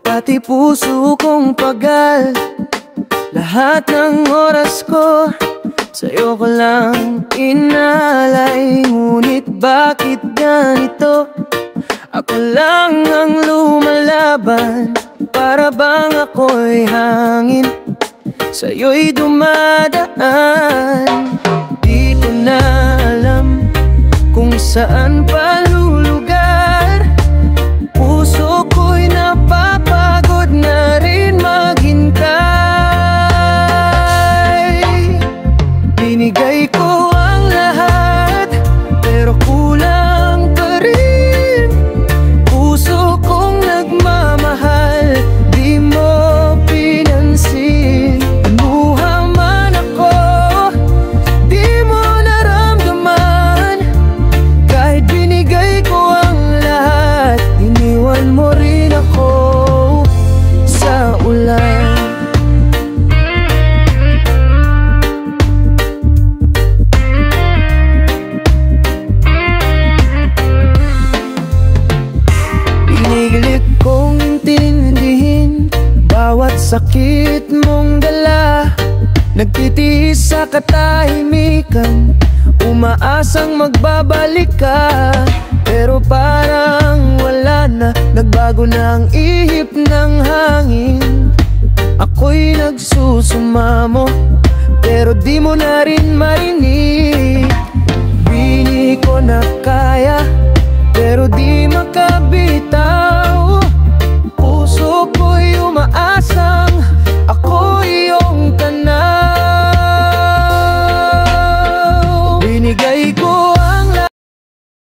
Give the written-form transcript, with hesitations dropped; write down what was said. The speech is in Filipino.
pati puso kong pagal. Lahat ng oras ko sa'yo ko lang inalay. Ngunit bakit ganito? Ako lang ang lumalaban, para bang ako'y hangin, sa'yo'y dumadaan. Di ko na alam kung saan pa lulugar. Puso ko'y napapagod na rin maghintay. Binigay ko ang lahat, pero kulang pa rin. Puso kong nagmamahal, di mo pinansin. Anuha man ako, di mo naramdaman. Kahit binigay ko ang lahat, iniwan mo rin ako sa ulan. Pinigilit kong intindihin bawat sakit mong dala. Nagtitiis sa katahimikan, umaasang magbabalik ka. Pero parang wala na, nagbago na ang ihip ng hangin. Ako'y nagsusumamo, pero di mo na rin marinig. Bini ko na kaya, pero di makabitaw. Puso ko'y umaasa,